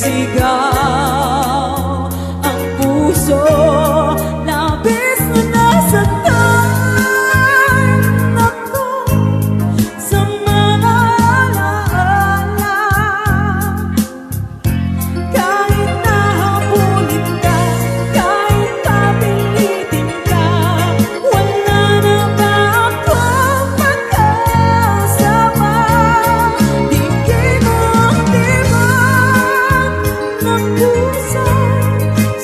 sumisigaw ang puso, labis na nasaktan ako sa mga alaala. Kahit nahabulin ka, kahit papilitin ka, wala na ba akong makasama? Digin mo ang tibak ng puso,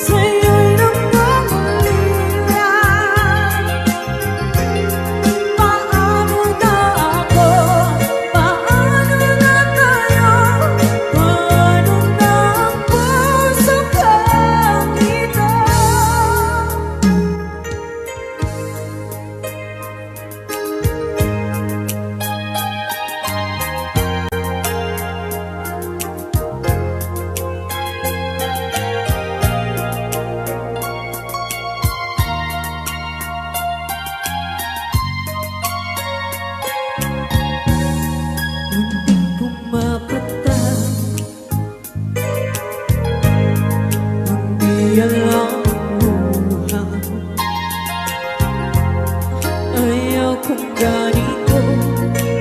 sa'yo'y nagmamalilan. Paano na ako? Paano na tayo? Paano na ang puso kang ito? Munting pumapatag, hindi alam buhay. Ayaw kong ganito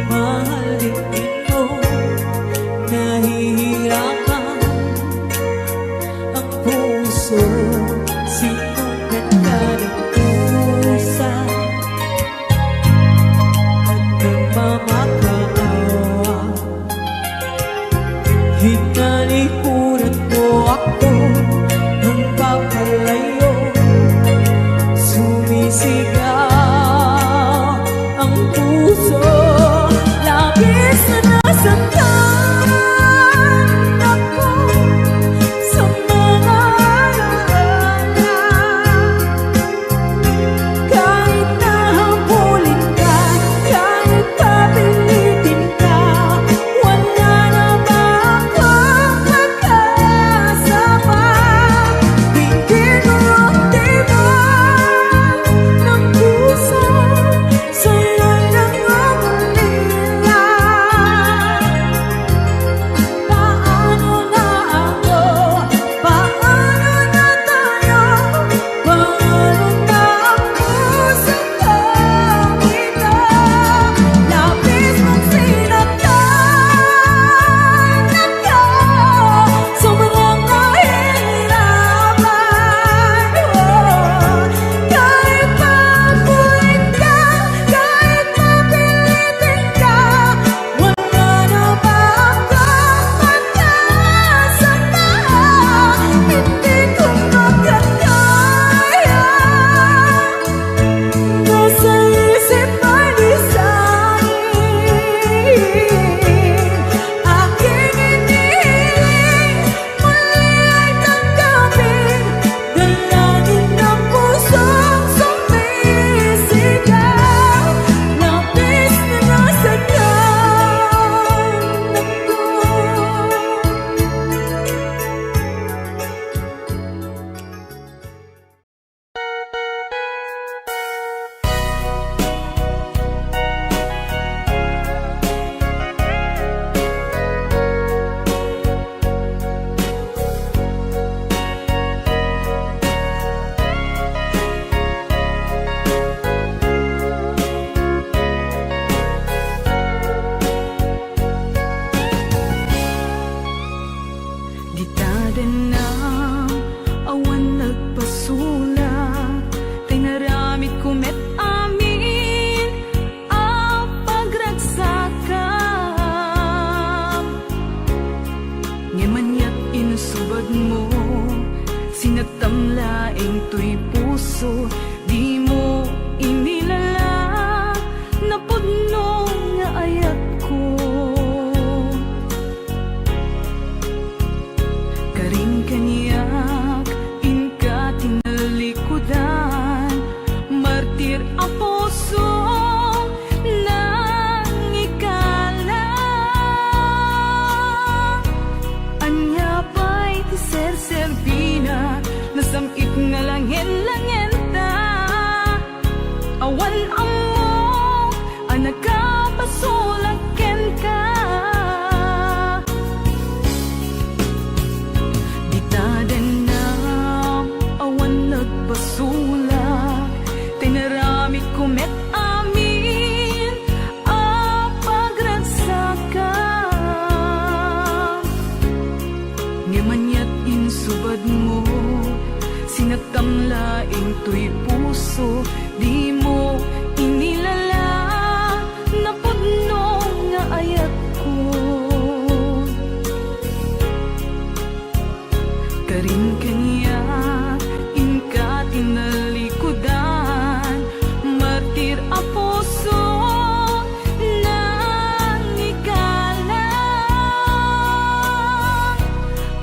mahalin mo, nahihirapan ang puso. Sinukat ka ng pusa at nagmamakaawa. Hinalikuran mo ako ng papalayo, sumisigaw ang puso, labis na nasaktan ako sa mga alaala. Kahit nahabulin ka, kahit papilitin ka, wala na ba akong makasama? Digin mo ang tibak ng puso, sa'yo'y nagmamalilan. Paano na ako? Paano na tayo? Paano na ang puso kang ito? Labis mong sinaktan ako, sobrang nahihirapan. Kahit papulit ka, kahit mapilitin ka, wala na ba akong makasama? Hindi ko makakaya, nasa isip ay di sa'kin. Aking inihiling, muli ay tanggapin, dalangin ng pusong sumisigaw. Labis na nasaktan ako. Ditada na awan nagpasula, kay naramit kumet amin ang pagragsakan. Ngemanyat inusubad mo, sinagtamlaing to'y puso, di mo inilala, napudno nga ayat ko. Karing kanyak, inka tinalikudan, martir ang puso nang ikalang. Anya pa'y tiser-serbina, nasamit nga langin-langenta. tuy puso, di mo inilala, napudno nga ayat ko. Karin kaniya, inka tinalikudan, martir a puso, nang ikalang.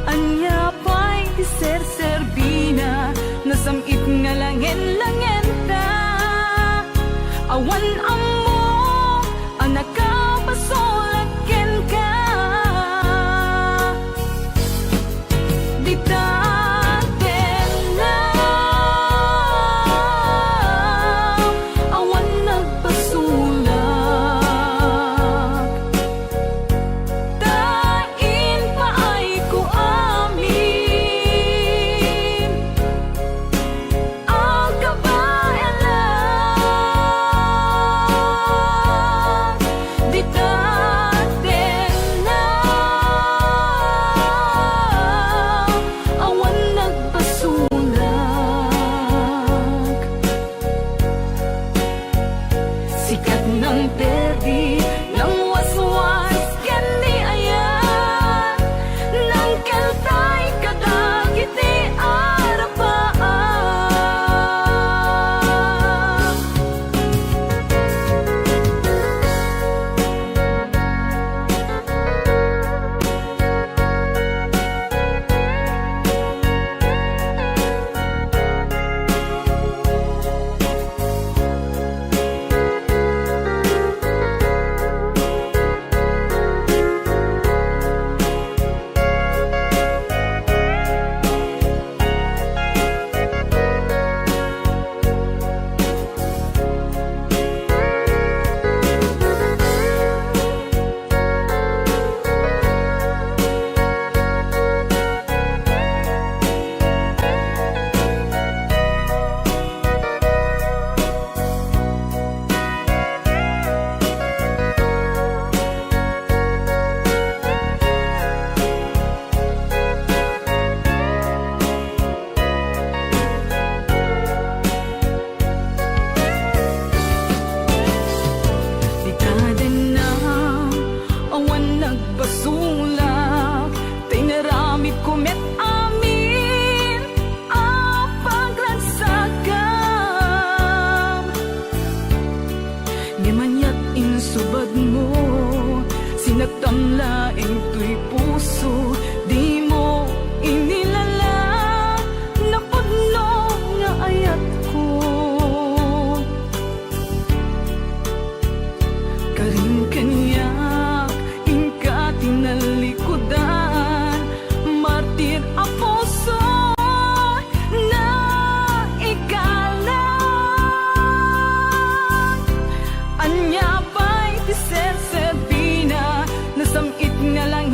Anya pa'y ser-serbina, nasamit nga langen-langen ta. Awan amo, anak ka, pasolaken ka. Di taten na, awan nagpasulak. Tain pa ay ko amin, ang kabayan lang. Di taten na, awan nagpasulak. Sikat ng terdi, ng waswas, kani ayan, ng kaltay kadagiti arapaan. Di taden na, awan nagpasulak, tinaramid ko met amin, ang paglagsakam. Di manyat insubad mo, sinagtam laeng tuy puso, di mo inilala, napudno nga ayat ko. Karin kaniyak, inka tinalikudan, martir a puso, na ikalang. Anya pa'y ti ser-serbina, nasamit nga lang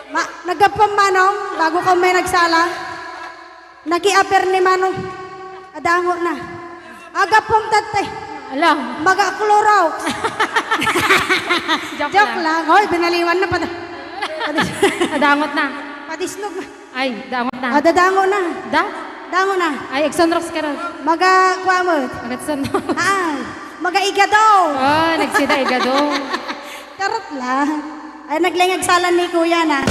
Nagapang manong, bago ka may nagsala. Naki-aper ni manong. Adango na. Agapong tate. Alam. Magakluraw. Joke Lang. Hoy, binaliwan na pa. Adangot na. Padisnog na. Ay, dangot na. Dadango na. Dango na. Ay, Exonrox ka rin. Maga-kwamot. Agatsono. Maga-igadaw. Oh, nagsida igado. Karot lang. Ay, naglingag salan ni kuya na.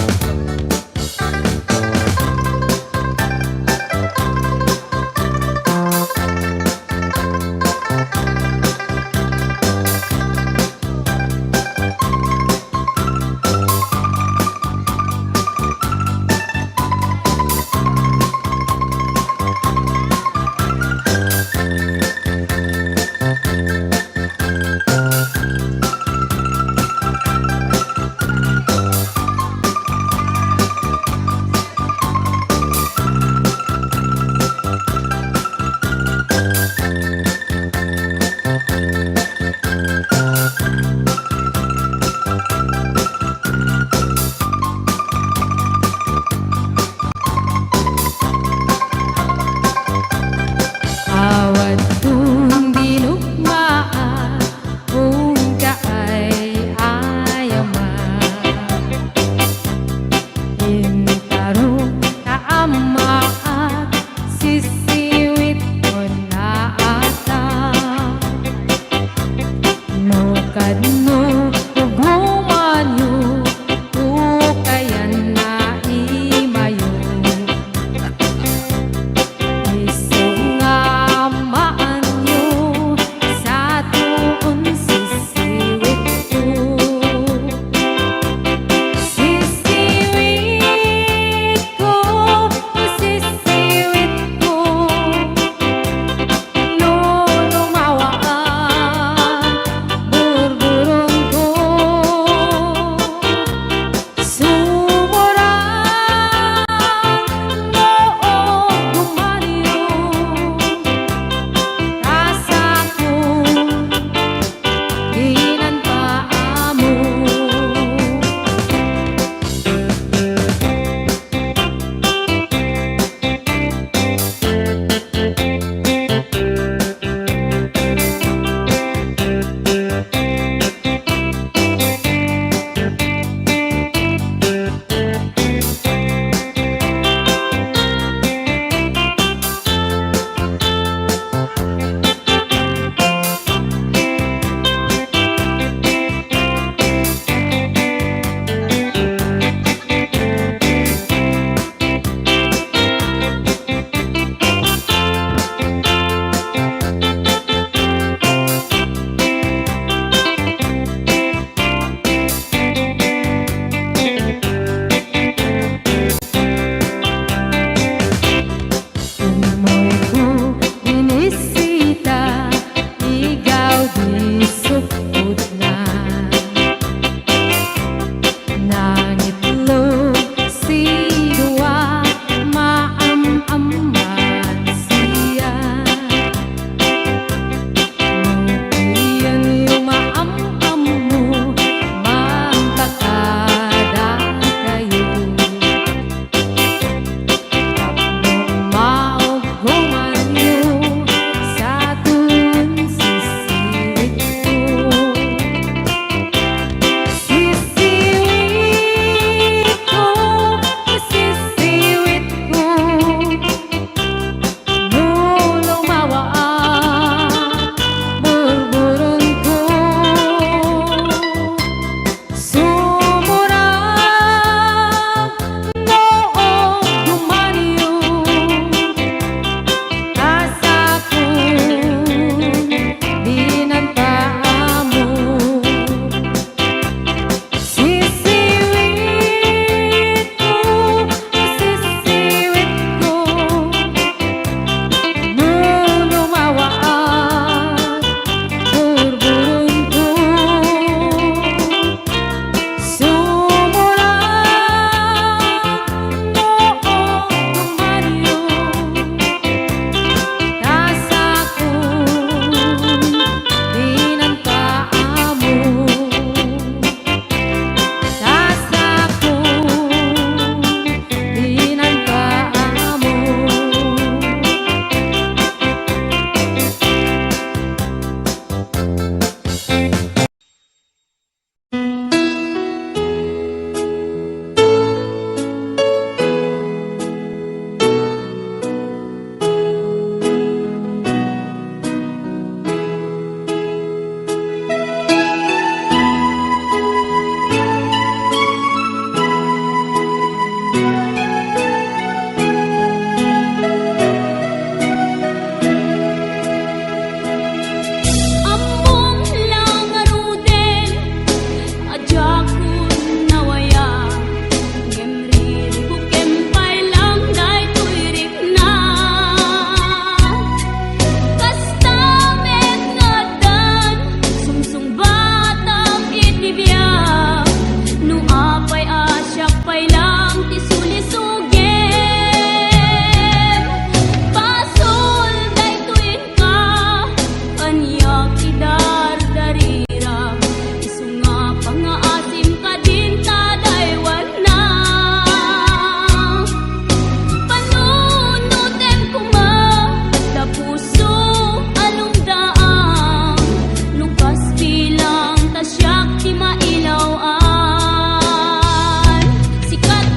Sikat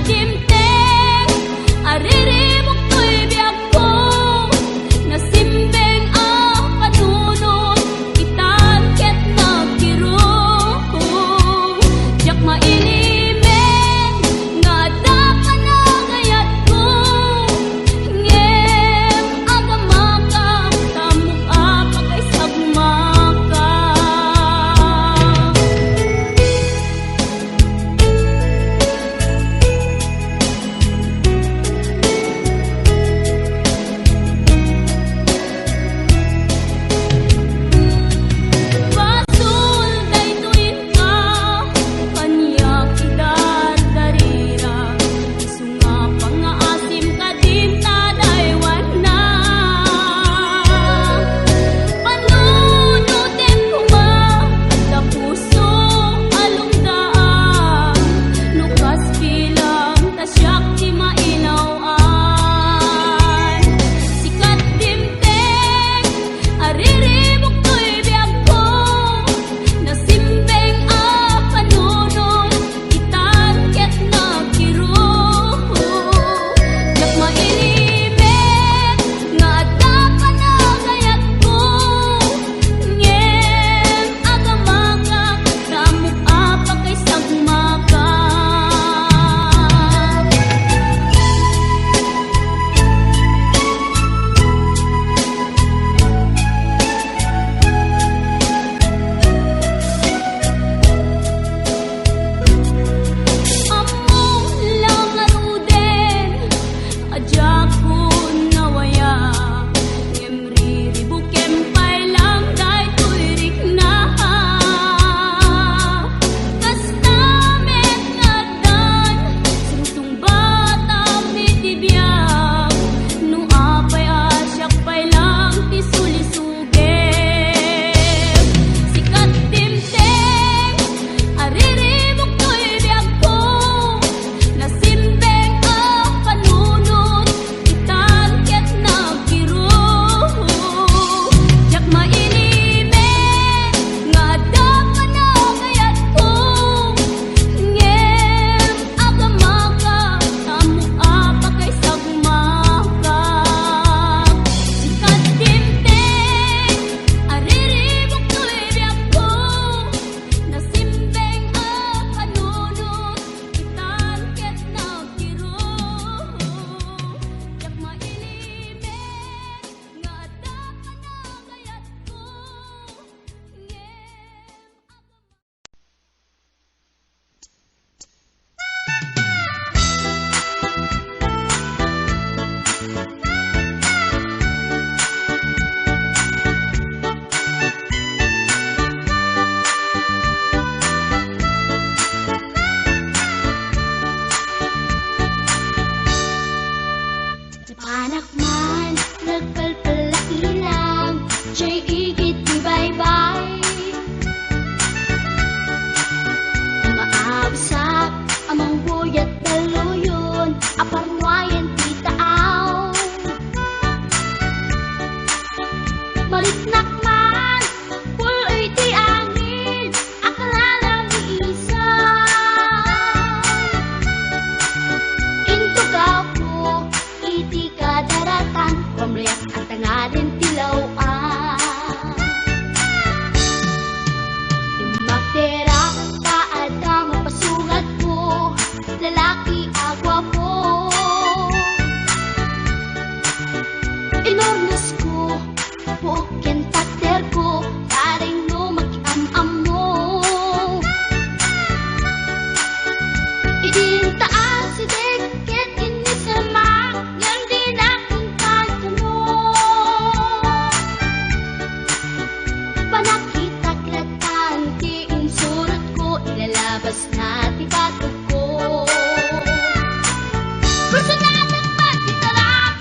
Gusto natin magkita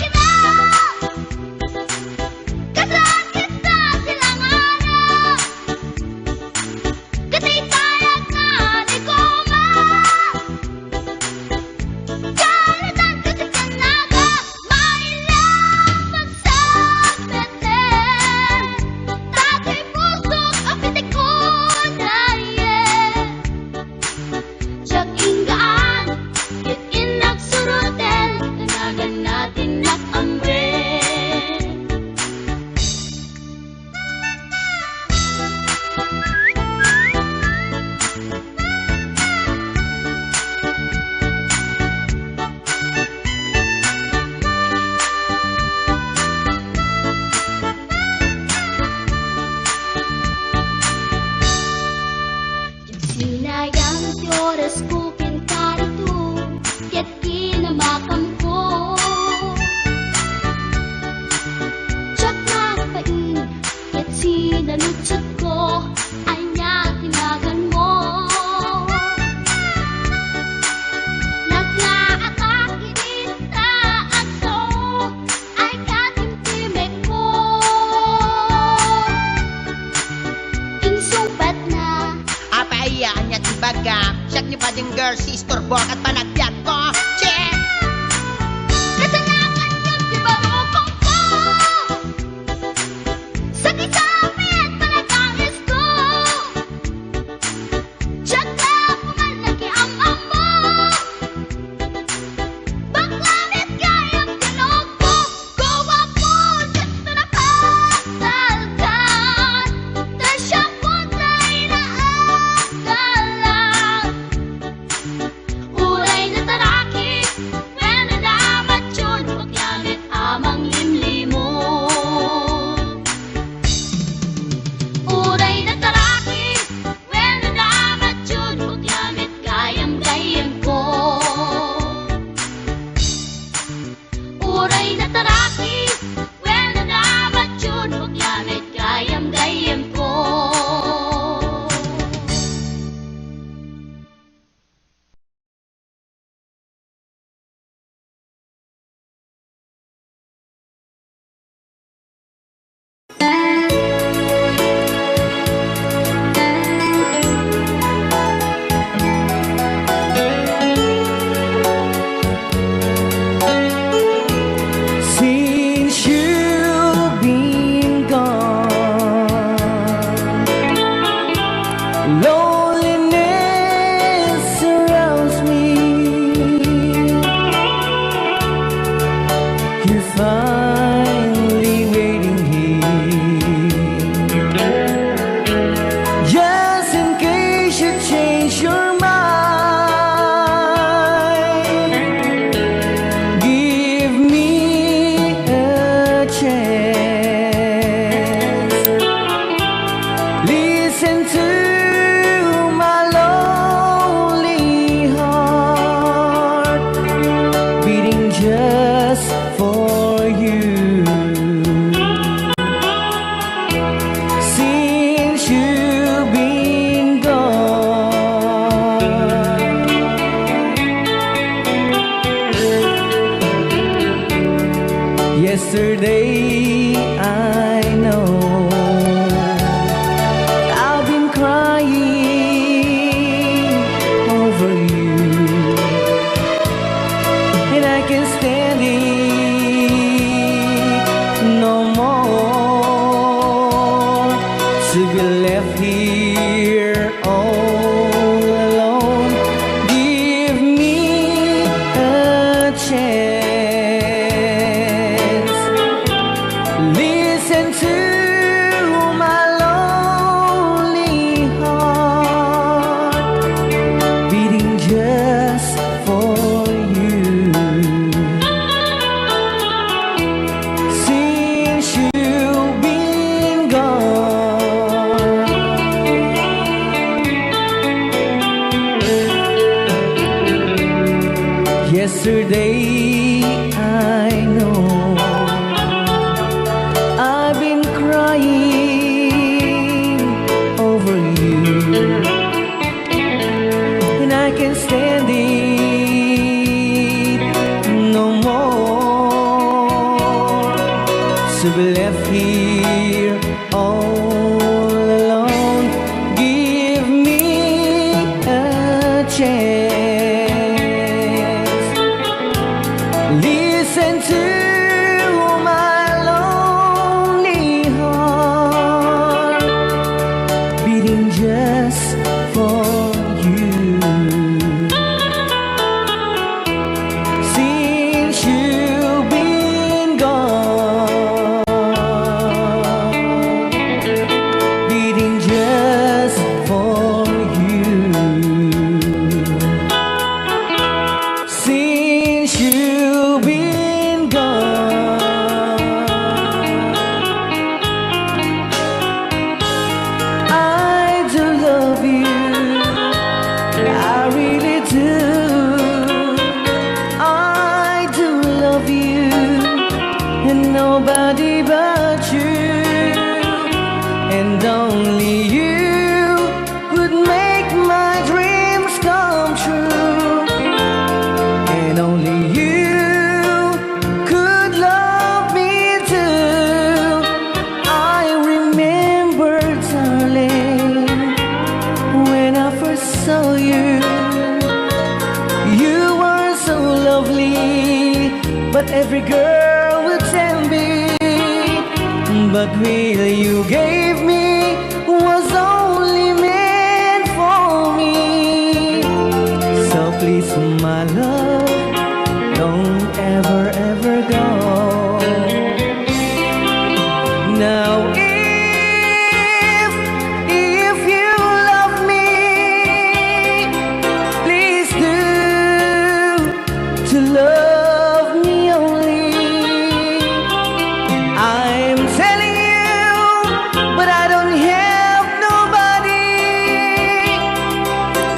kita, kasaan kita silanganan. Katitayag na di ko kalitan kasi kanaga, mailang magsabeten. Tatay pusok ang pitik ko dayen. Siyak inggaan, kit inagsuruten, tanagan natin nakamre. Sinayang ti oras ko pinkarito, ket kinamakam ko. Tsak nagpain, ket sinalutsot ko, anya tinagan mo. Naglaakak inita at so, ay katimtimek ko. Insumpat na Apaiyaan niya tibaga, siyak ni Bading Girl, sister Bok at panagbiat ko. Check! kasanakan yun di barukong ko. Sa kisapit panagangis ko, siyak na pumal nakiamam mo. Baklanit kayang tinog ko, gawa po dito na pasalkan. Tasya po tayo na agalang. Uray na taraki, when nadamat yun, paglamit amang limlimo. Uray na taraki, when nadamat yun, paglamit gayam-gayam ko. Uray na taraki, when nadamat yun, paglamit gayam-gayam ko. Since you've been gone, loneliness surrounds me. You're finally waiting here, just in case you change your mind. Give me a chance. Listen to my lonely heart beating just for you. Since you've been gone, yesterday I know I've been crying over you, and I can't stand it no more to be left here all alone. Give me a chance. Listen to my lonely heart beating just for you. Since you've been gone, yesterday I know I've been crying over you, and I can't stand it to be left here all alone. Give me a chance. Listen to my lonely heart beating just for you. Since you've been gone, beating just for you. Since you've been gone, I do love you, I really do. I do love you, and nobody but you, and only you would make my dreams come true, and only you could love me too. I remember, darling, when I first saw you. You were so lovely, but every girl would tell me. But will you gave me was only meant for me. So please, my love, don't ever, ever go. Now if you love me, please do to love me only. I'm telling you, but I don't have nobody.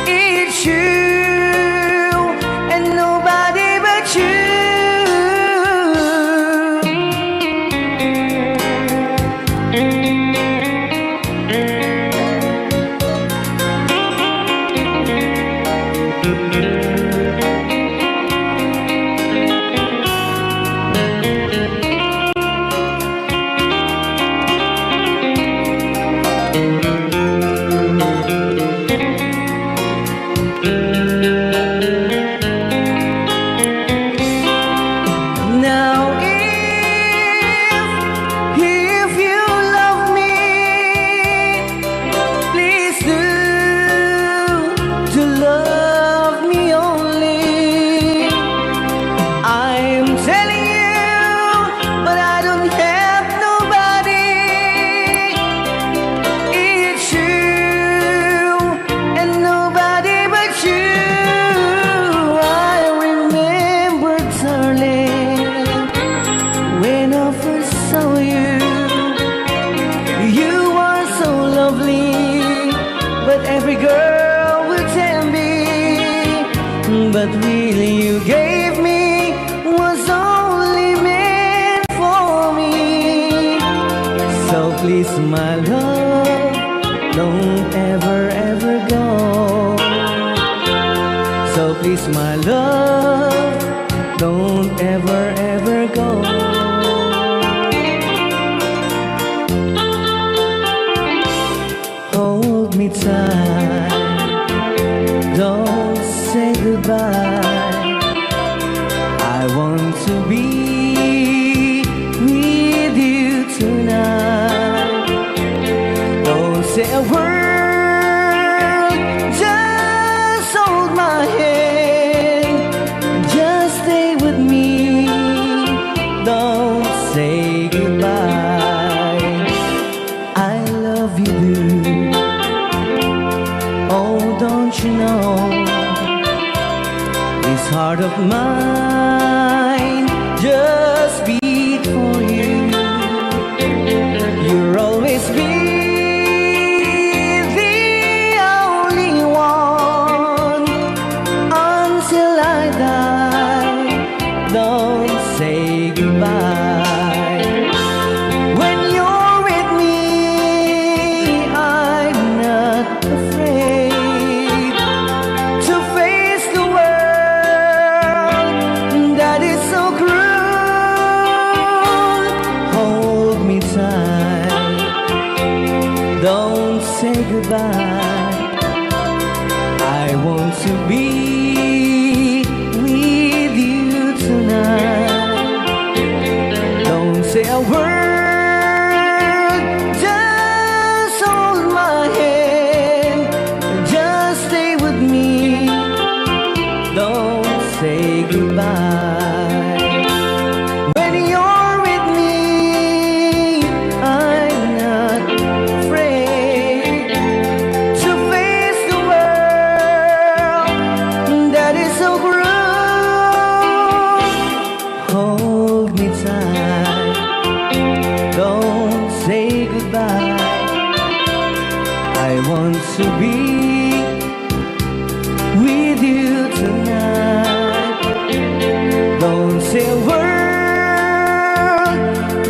It's you and nobody but you. Now if you love me, please do to love me only. I'm telling you, but I don't have nobody. It's you and nobody but you. I remember, darling, when I first saw you. You were so lovely, but every girl would tell me. But really you gave me was only meant for me. So please, my love, don't ever, ever go. So please, my love, don't ever, ever go. Hold me tight, don't say goodbye. I want to be with you tonight. Don't say a word, just hold my hand, just stay with me. Don't say goodbye. I love you, boo. Oh, don't you know, this heart of mine just beat for you. You'll always be the only one until I die. Don't say goodbye. When you're with me, I'm not afraid to face the world that is so cruel. say goodbye. I want to be with you tonight. Don't say a word, just hold my hand, just stay with me. Don't say goodbye. When you're with me, I'm not afraid to face the world that is so cruel. Hold me tight, don't say goodbye. I want to be with you tonight. Don't say a word,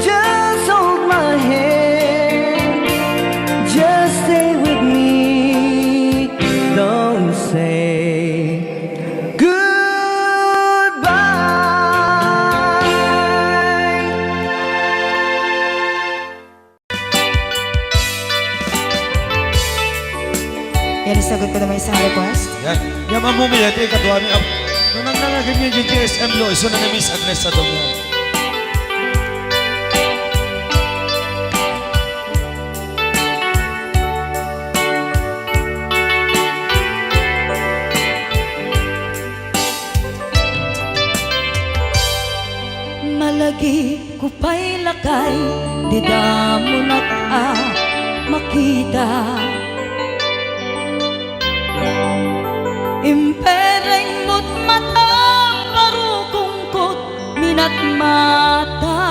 just hold my hand, just stay with me. Don't say goodbye. Yan, isagot ko naman isang request. Yan. Yan mamumiyat eh kadwa ni Ab. Nung nangangagan niya yung GSM lo, iso na na-miss Agnes sa dong yan. Malagi ko pa'y lakay, di damo na't makita. Impereng mo't mata, parukungkot, minat mata.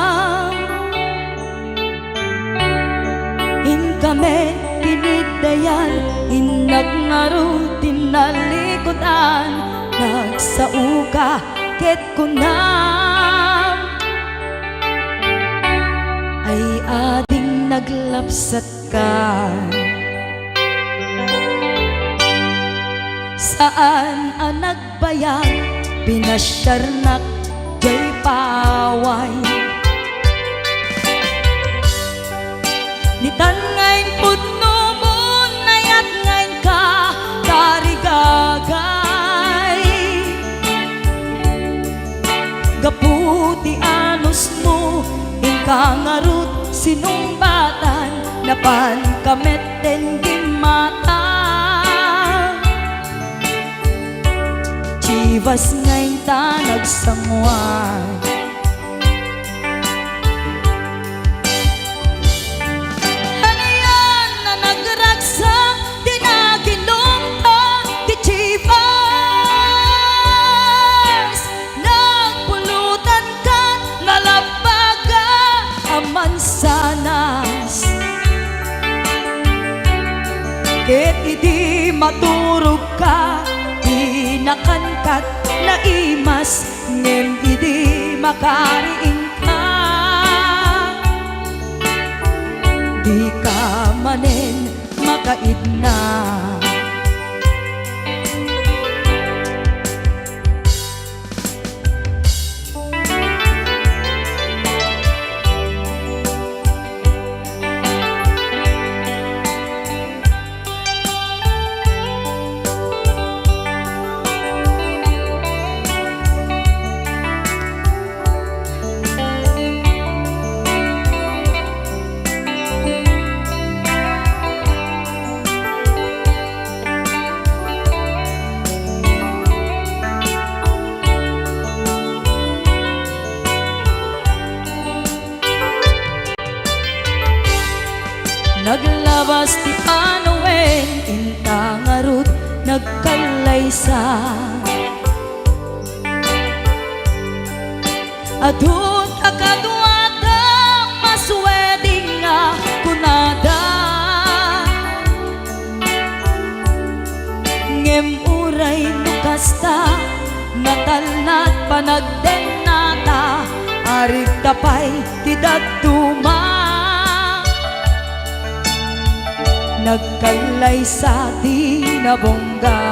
In kami tinidayan, inag ngaro tinalikutan, nagsauka ket kunam. Ay ading naglapsat ka. Saan ang nagbayag, pinasyarnak, jay paway. Nitan ngayon pudno mo, nayat ngayon ka, karigagay. Gaputi anos mo, ingkangarut, sinumbatan, napan kamet den mata. Chivas ngayon ta nagsangwan. Ano yan na nagragsak, di naginom ta, di Chivas. Nagpulutan ka, nalabaga, aman sanas. Ket idi maturog ka, nakankat na imas, ngem idi makariing ka. Di ka manen makaidna. Naglabas ti panawen, intangarut, nagkalaysa. Adun akadwata, masweding nga kunada. Ngem uray nukasta, natalnat panagden nata, arig tapay ti datuma. Nagkalay sa tinabongga.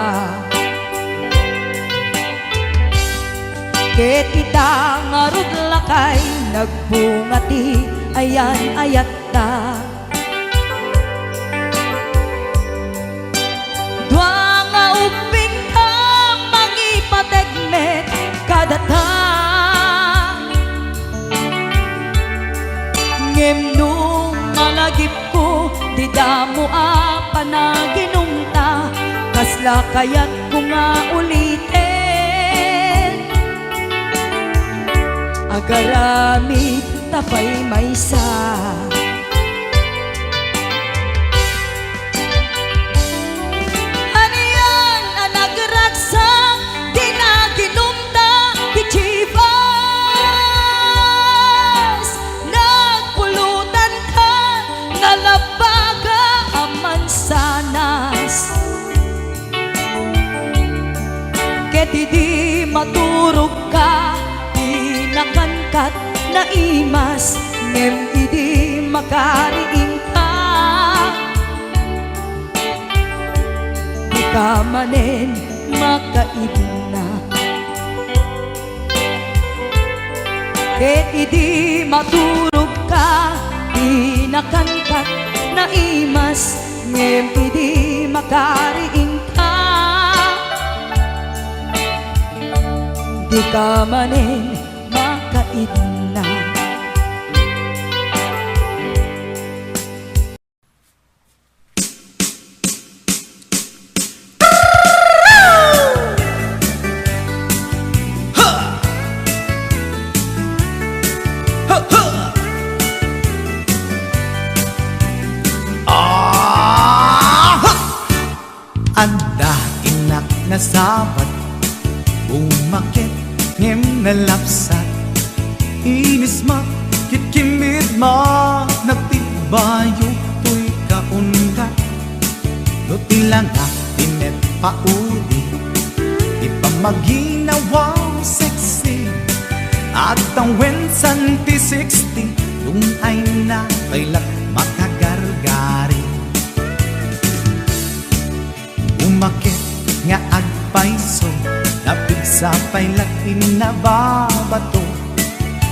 Ket ita ngarud lakay, nagbungati ayan ayat ta. Sala kaya't ko nga ulitin, agarami tapay maysa. Aniyan ang nagragsak, di na ginumda, di chivas. Nagpulutan ka, nalabaga ang mansanas. Ket di maturog ka, di nakangkat na imas, ngem di makariing ka. Di ka manen makaibna, ket di maturog ka, di nakangkat na imas, ngem di makariing ka. Di ka manen makaidna. Anda inak na sabat, umakit ngem nalapsat. Inis ma kitkimid ma, nagtibayo to'y kaungat. Dutilang tinet paudi, di pa maginawaw sexy. At ang wensan ti 60, yung ay na kailak makagargari. Umakit nga agpaiso, napigsa pa'y latin na babato.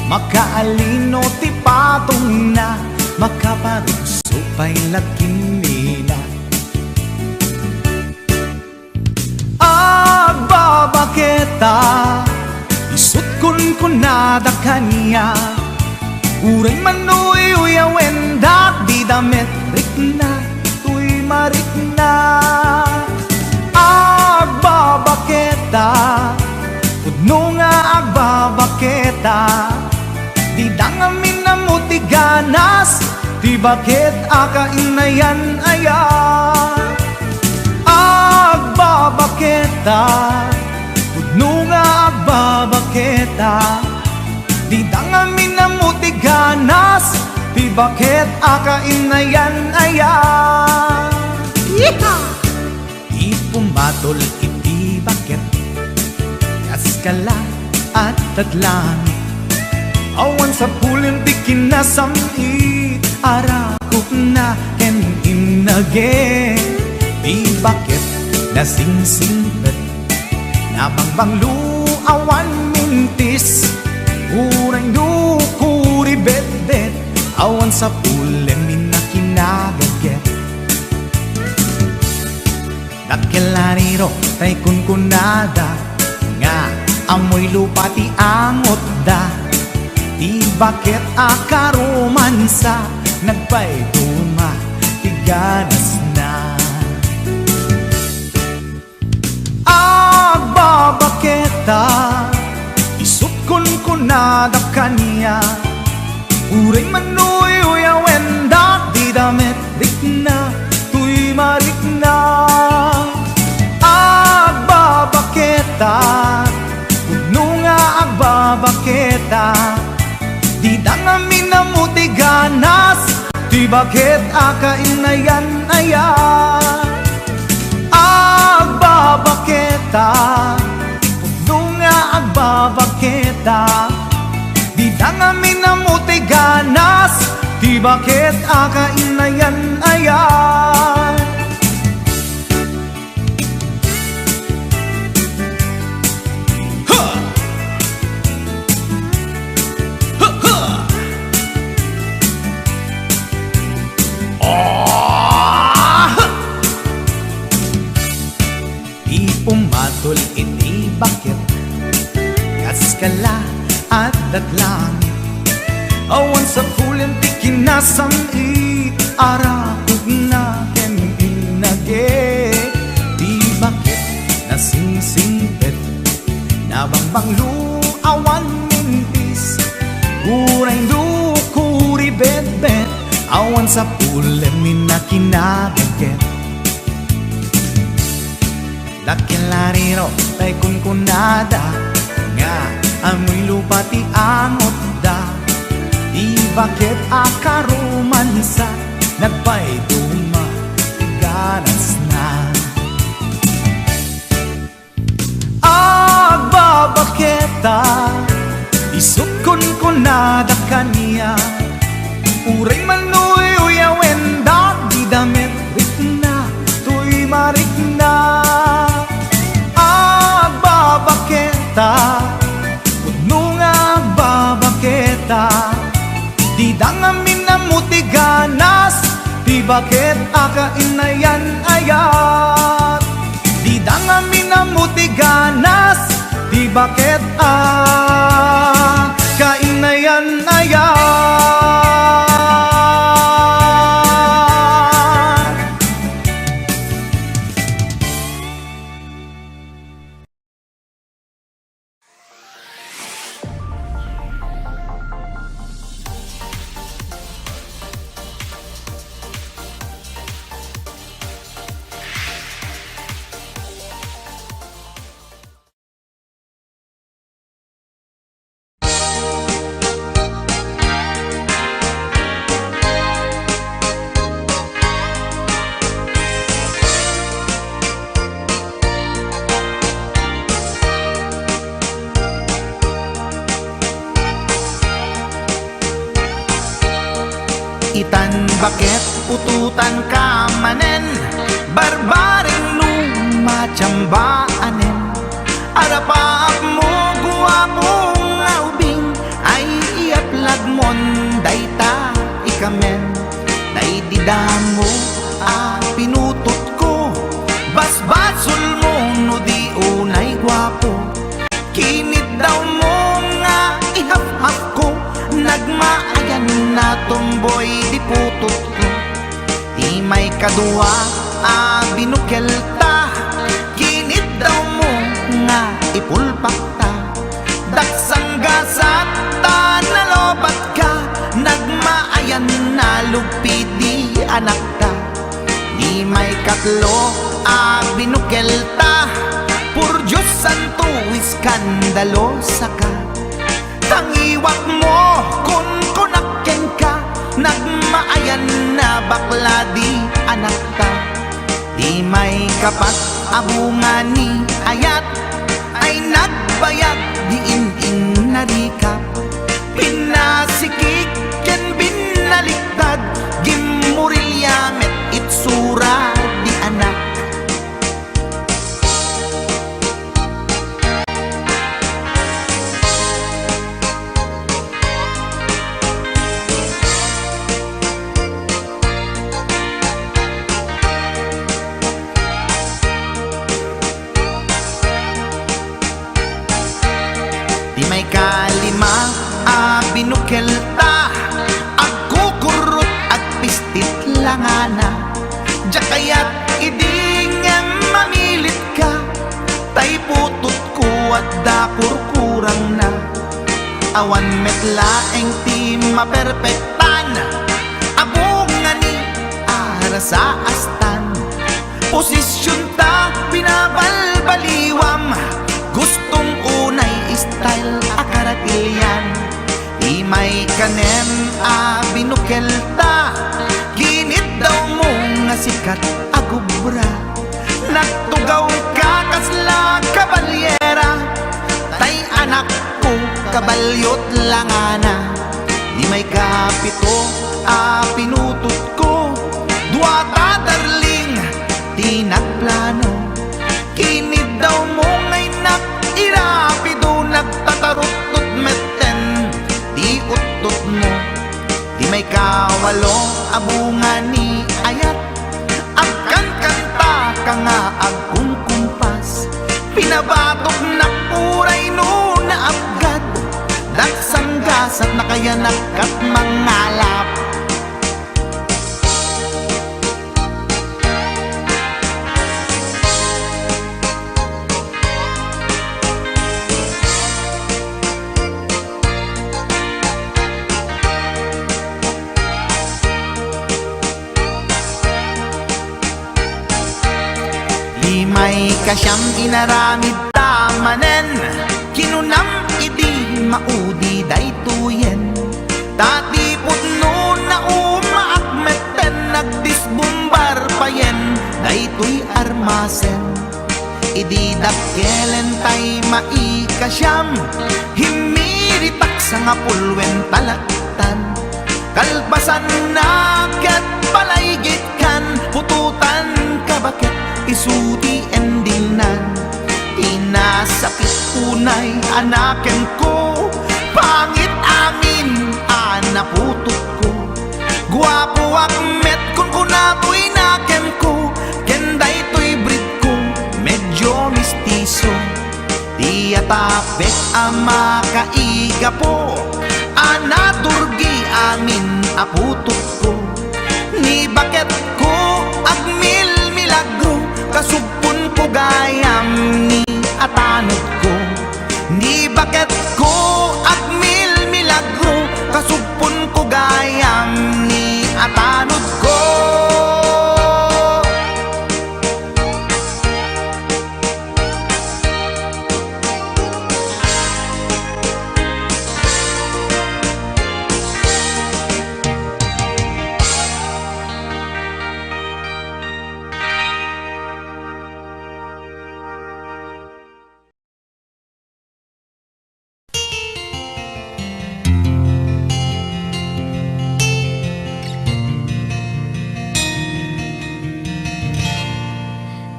Makaalino ti patong na, makaparuso pa'y lakin nila. Agbabaketa, isut kun nada kanya. Uray manoy uyawenda, di damit rikna, tuy marikna. Agbabaketa, udno nga agbabaketa, di dangamin na mutiganas, di bakit akainayan aya. Agbabaketa, udno nga agbabaketa, di dangamin na mutiganas, di bakit akainayan aya. Yeehaw! Pumatol iti bakit, kaskala at tatlangit. Awan sa pulin di kinasamit, arakot na ken inage. Di bakit nasingsingpet, nabangbanglu awan mintis. Urang dukuri bet-bet, awan sa pulin minakinagaget. Nakilariro tay kunkunada, nga amoy lupa ti angot da. Di bakit akaromansa, nagpayduma ti ganas na. Agbabaketa, isut kunkunada kanya. Uray manoy uyawenda, di damit rikna, tuy marikna. Agbabaketa, udno nga agbabaketa, di dangamin na mutiganas, di bakit akainayan aya. Agbabaketa, udno nga agbabaketa, di dangamin na mutiganas, di bakit akainayan aya. Pumatol iti bakit, kaskala at datlangit. Awan sa pulin ti kinasamit, arakog na ken inage. Di bakit Nasingsingpet Nabangbang luawan mintis Uray lukuri bet-bet Awan sa pulem minakinaget Lakin lariro tay kunkunada Nga amoy lupa ti angot da Di bakit akarumansa Nagpay duma ganas na Agbabaketa Isut kunkunada kaniya Uray manuy uyawen da Di damit rikna Tuy marikna Agbabaketa Udno nga agbabaketa Di dangamin na mutiganas Di bakit akainayan ayat Di dangamin na mutiganas Di bakit kainayan ayat Itan bakit ututan ka manen Barbaring lumachambaanen Arapaak mo guwapong aubing Ay iaplag mon dayta ikamen Day didamo pinutot ko Basbasul mo no di unay guwapo Kinit daw mo nga ihaf-haf ko Nagmaayan na tomboy di putot ko Di may kadua binukelta Kinit daw mo nga ipulpak ta Daksang gasat ta nalobat ka Nagmaayan na lugpi di anak ka Di may katlo binukelta Pur Diyos santo iskandalosa ka Tangiwak mo kung kunakken ka Nagmaayan na bakla di anak ka Di may kapat abungan ni ayat Ay nagbayag di in narikap Pinasikik ken binaliktad Gimurilya met itsura di anak May kalima binukelta Agkukurot at pistit langana Jakayat idingang mamilit ka Tay putot ko at dakurkurang na Awan metlaeng ti maperpektan Abungan ni ara sa astan Posisyon ta binabalbaliwam Gustong unay style akaratilyan Di may kanem binukelta Ginit daw mo nga sikat agubra Nagtugaw ka kasla kabalyera Tay anak ko kabalyot langana Di may kapito pinutot ko Duwata darling di nagplano Kinid daw mo ngay irapido nagtatarot-tot meten Di utot mo Di may kawalo abungan ni ayat Agkan kanta ka nga agkungkumpas Pinabatok na puray no na abgad Daksang gasat na kaya nagkat mangalap kasyam inaramid tamanen, kinunam idi maudi daytoyen. Tati putno na umaakmeten, nagdisbumbar payen daytoy armasen. Idi dakkelen tay maikasyam, himiritak sa nga pulwen talaktan. Kalbasan na kat palaygit kan, pututan kabakit isuti endinan. Inasakit unay anaken ko, pangit amin anaputok ko. Guwapo akmet kun kunatoy naken ko, kenday to'y breed ko medyo mistiso. Di atapek ama kaiga po, anaturgi amin aputok ko. Ni bakit ko agmil milagro, kasupon ko gayam ni atanod ko. Ni bakit ko agmil milagro, kasupon ko gayam ni atanod ko.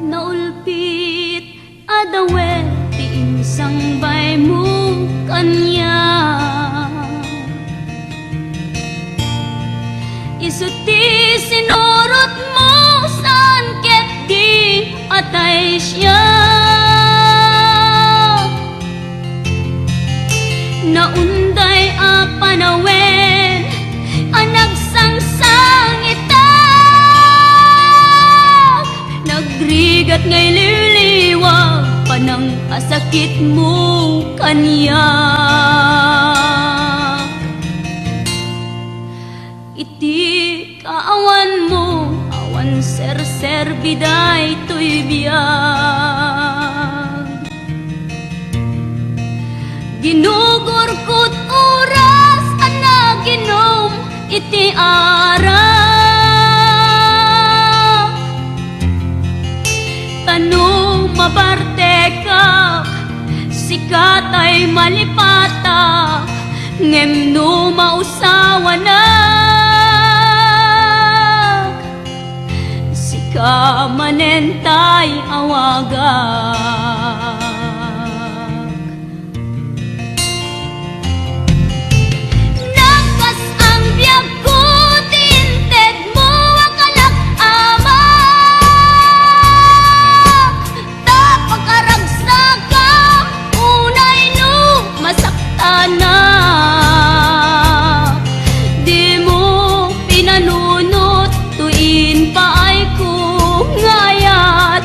Naulpit adawe ti insang bay mo kanya, isuti sinurot mo saan ket di atay siya. Naunday a panawen anagsangsang ita, nagrigat ngay liliwag panang asakit mo kanya. Iti kaawan mo awan ser biday to'y biyag, ginugurkot oras anaginom iti arak. Tano mabarte ka, sikat ay malipata, ngem no mausawa na. Sika manentay awagak, nagkas ang biyag ko, tinted mo akalak ama. Tapakaragsak ka, unay no masakta na. Di mo pinanunot, tuin paay ko ngayat,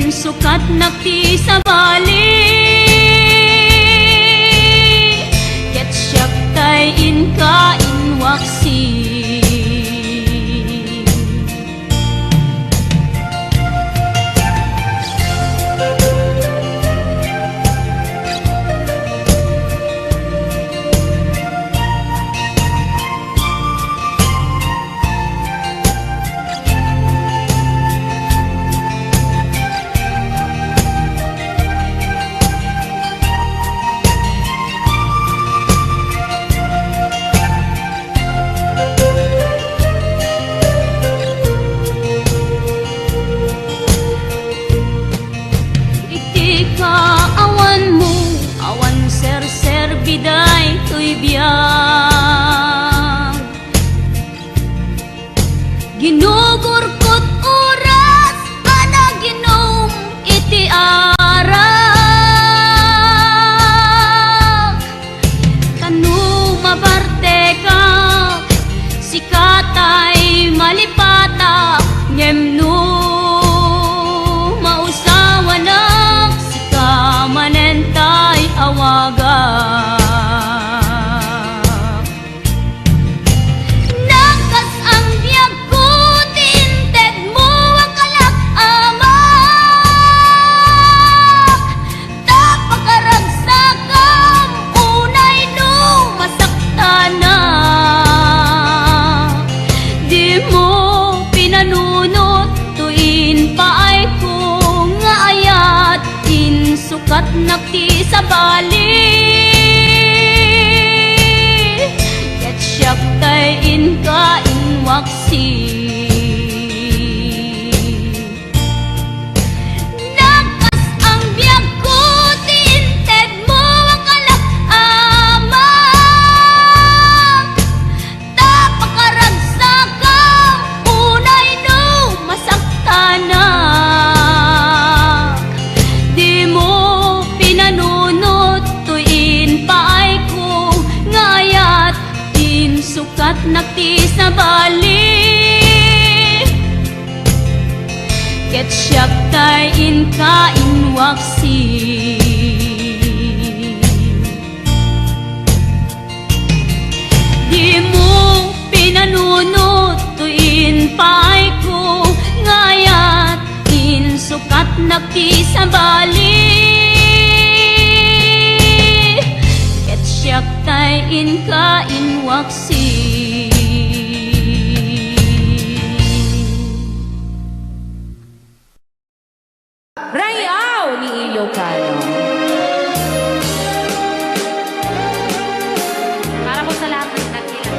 sukat nakti sa bali. Ket siyak tay inka inwaksi. Awan mo, awan ser biday to'y biyag, ginugurkot oras anaginom iti arak. Tano mabarte ka, sikatay malipata, ngem no mausawa na. Manentay awagak, nakti sa bali ket siyak kay inwaksi di mo pinanunot tuin pay ko ngayat sukat nakti sa bali ket siyak tay inwaksi Rayaw ni Ilocano. Para po sa lahat ng nakilang.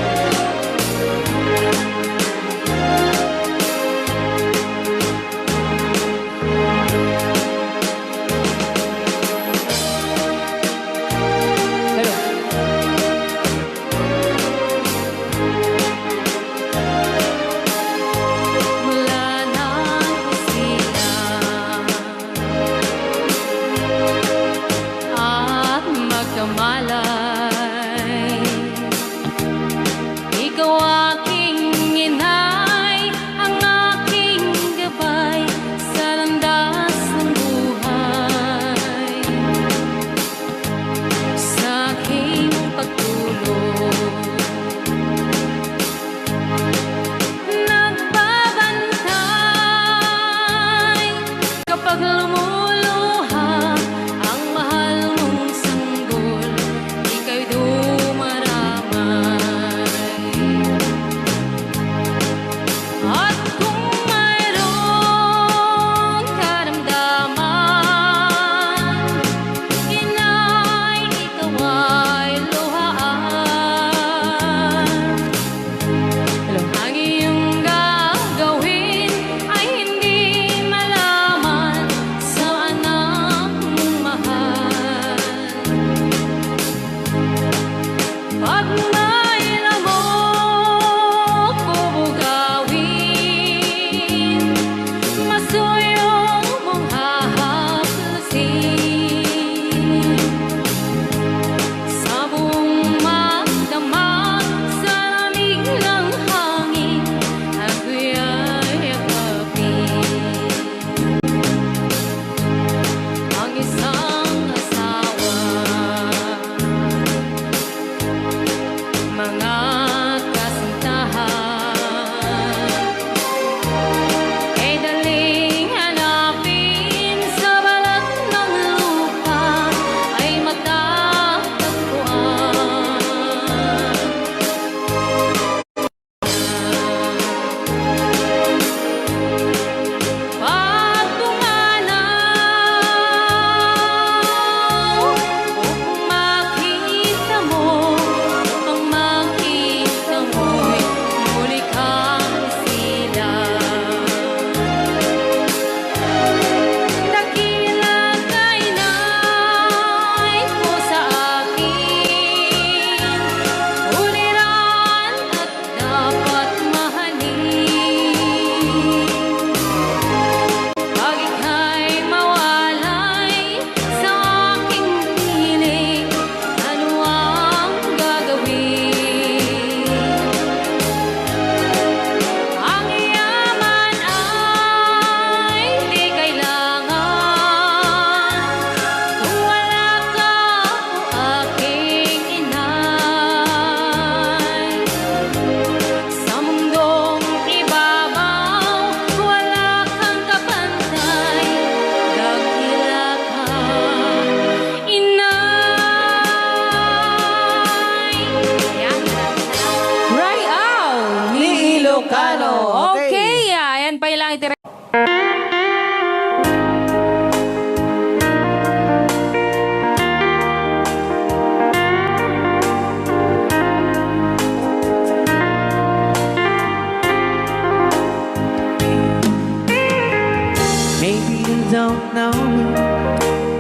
don't know you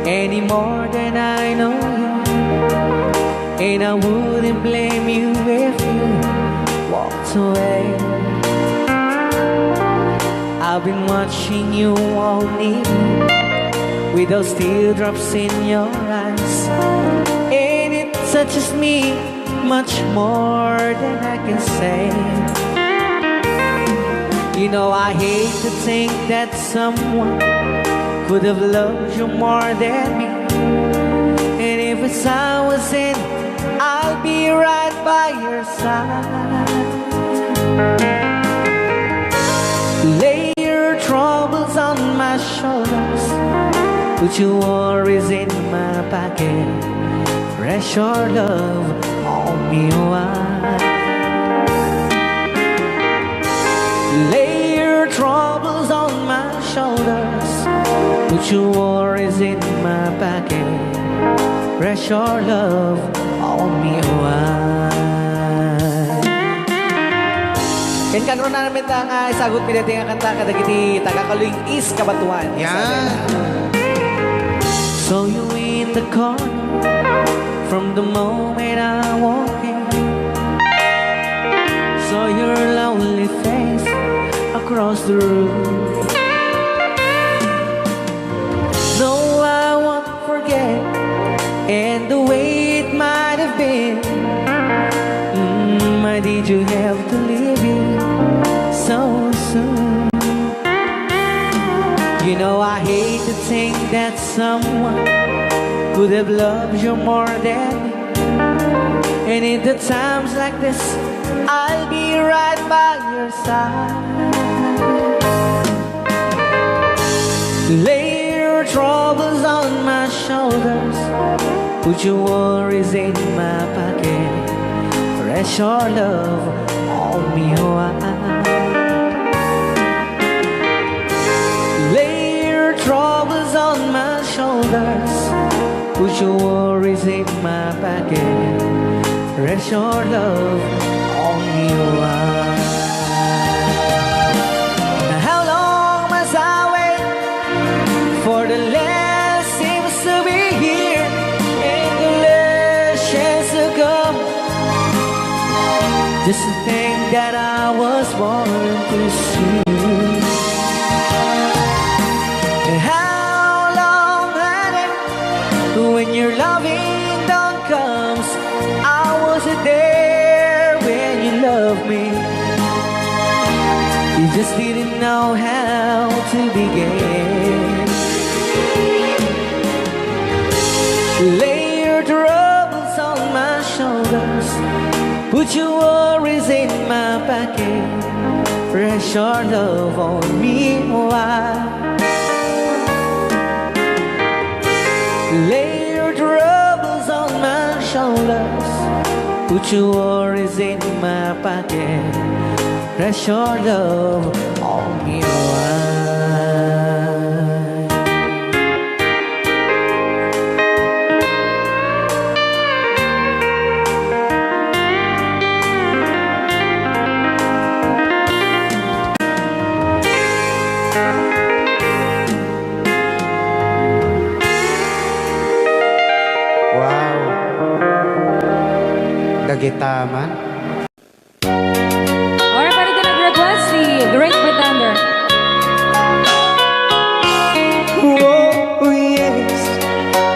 any more than I know you, and I wouldn't blame you if you walked away. I've been watching you all evening with those teardrops in your eyes, and it touches me much more than I can say. You know I hate to think that someone could have loved you more than me. And if it's I was in, I'll be right by your side. Lay your troubles on my shoulders, put your worries in my pocket. Rest your love on me wide. Lay your troubles on my shoulders, put your worries in my pocket. Rest your love on me wide. Ken karon na namin nga isagot pinati nga kanta kadagiti taga-Kaluing East Kabatuan. Yan. So you in the corner from the moment I walk in. Saw your lonely face across the room. No, I won't forget, and the way it might have been. Why did you have to leave me so soon? You know I hate to think that someone could have loved you more than me. And in the times like this, I'll be right by your side. Lay your troubles on my shoulders, put your worries in my pocket. Rest your love on me wide. Lay your troubles on my shoulders, put your worries in my pocket. Rest your love on me wide. Now how long must I wait for the last seems to be here and the last chance to come? Just to think that I was born to see. And how long had it when your loving dawn comes? I wasn't there when you loved me. You just didn't know how to begin. Lay your troubles on my shoulders, put your worries in my pocket. Rest your love on me wide. Lay your troubles on my shoulders, put your worries in my pocket. Rest your love on me wide. Wow. Dagitaman. Or pwede ka nag-request si Great Pretender. Oh yes,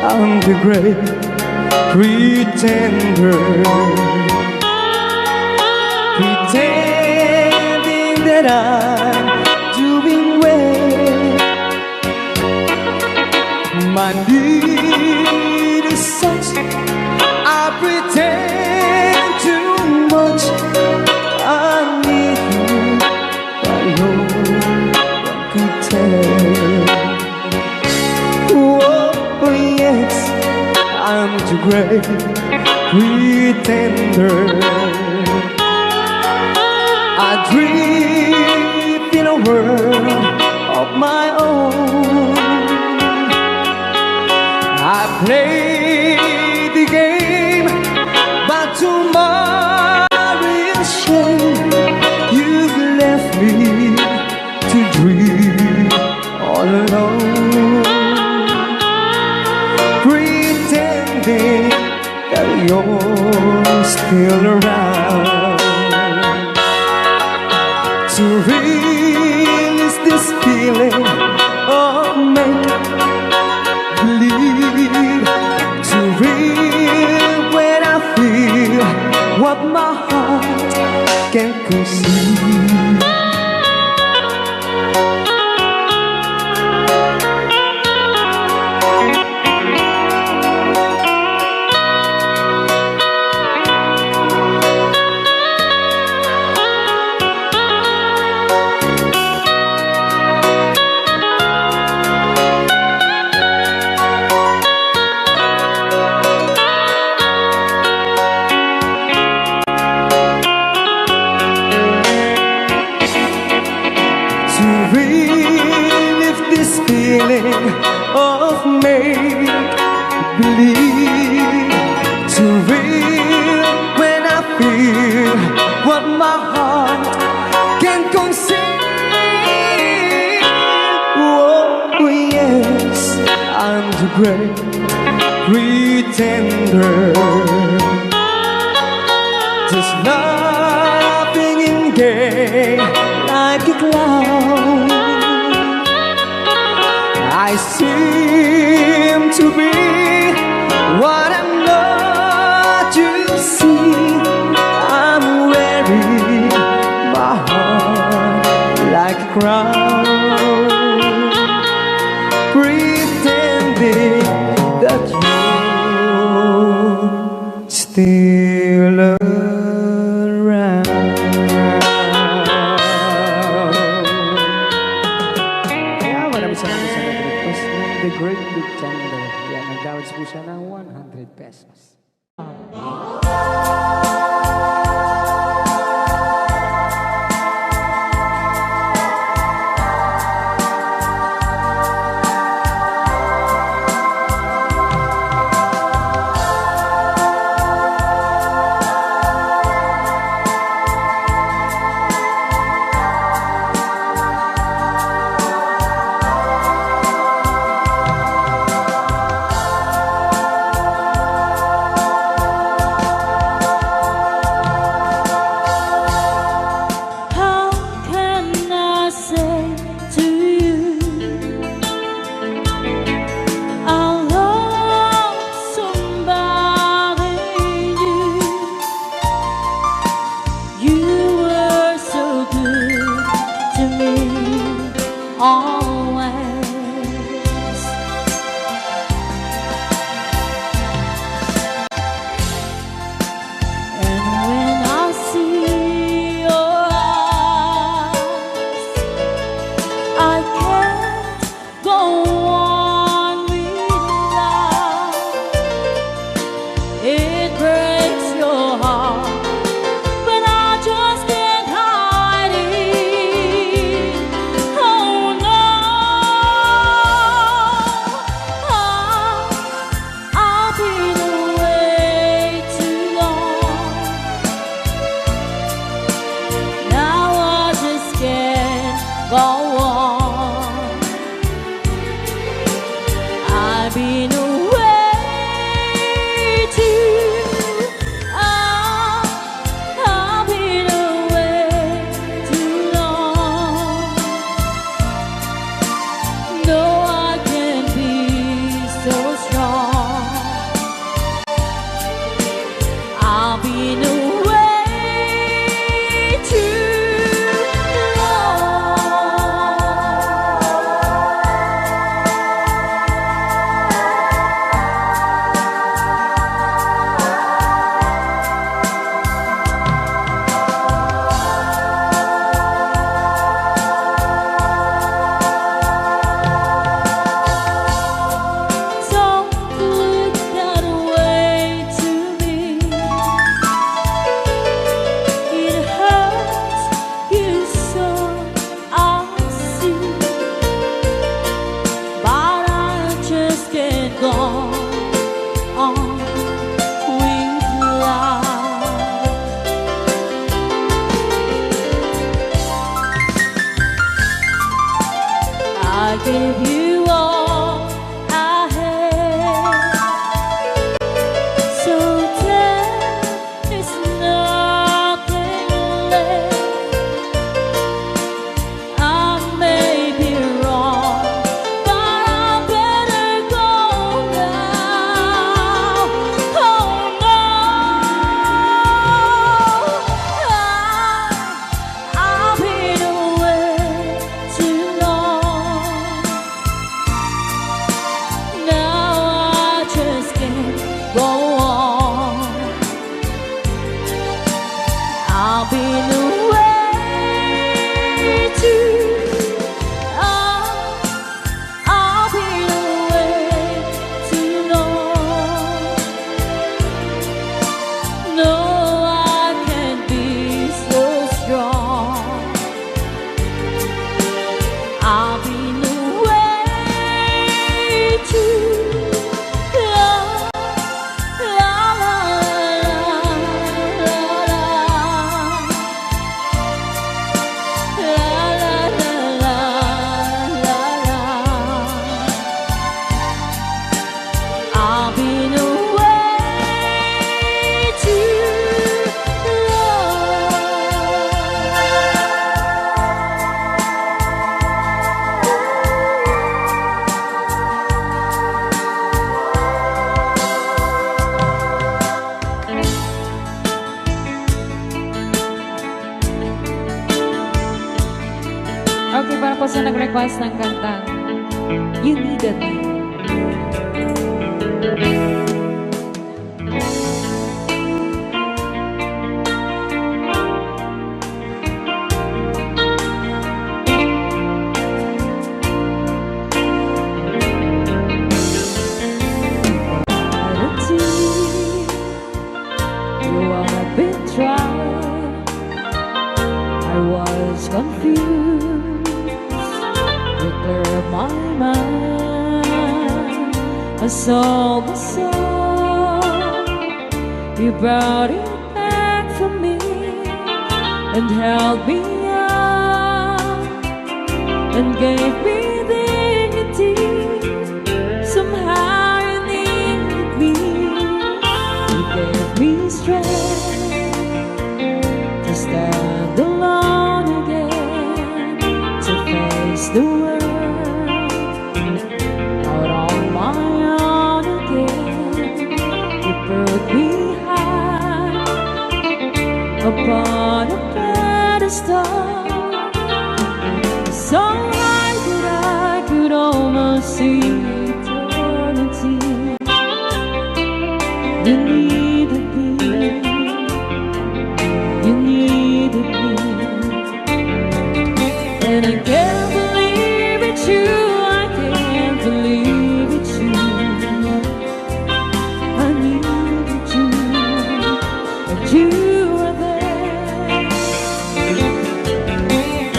I'm the great pretender, pretending that I'm doing well. My need is such, I pretend too much. I need you, but no one could tell. Oh yes, I'm too great pretender. I dream in a world of my own. I play the game, but to my real shame, you've left me to dream all alone, pretending that you're still around. To release this feeling of make believe, to real when I feel my heart can conceive. Oh yes, I'm the great pretender, just laughing in gay like a clown. I seem to be what I'm not, you see. I'm wearing my heart like a crown, pretending that you're still around. Kaya maraming salamat sa nag-request ng The Great Big Tender. Kaya nag-downloads po siya ng 100 pesos. How can I say to you I love somebody new? You were so good to me always. And when I see your eyes, I can't go on with life. It breaks your heart, but I just can't hide it. Oh no, I've been away too long. Now I just can't go on. I've been away too. I've been away too long. No, I can't be so strong. I've been away too long. Don't look that way to me. It hurts you so, I see. But I just can't go on with life. I gave you all I had, so there's nothing left. I may be wrong, but I better go now. Oh no, I've been away too long. Now I just can't go on. I've been away too. I've been away too long. No, I can't be so strong. I've been away too long. La, la, la, la, la. Okay, para po sa nag-request ng kantang You Needed Me. I was confused. You cleared my mind. I saw the sun. You brought it back for me and held me up and gave me dignity. Somehow you needed me. You gave me strength to stand alone again, to face the world out on my own again. You put me high upon a pedestal, so high that I could almost see eternity. You needed me. You needed me, and I can't believe it's you. I can't believe it's you. I needed you, and you were there.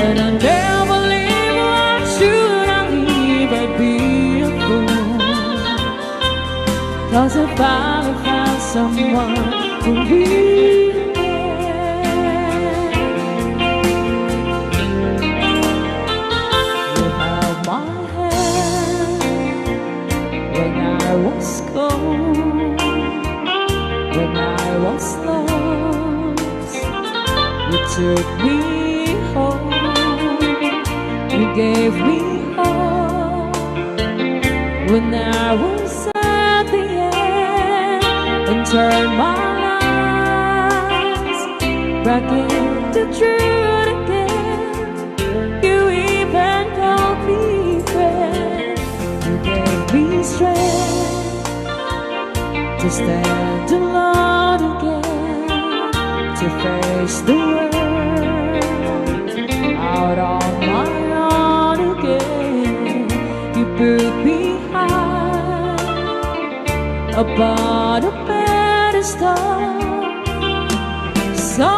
And I never leave. Why should I leave? I'd be a fool. 'Cause I finally found someone who really I was cold, when I was lost, you took me home, you gave me hope. When I was at the end and turned my lights back into truth again, you even called me friend. You gave me strength to stand alone again, to face the world out on my own again. You put me high upon a pedestal, so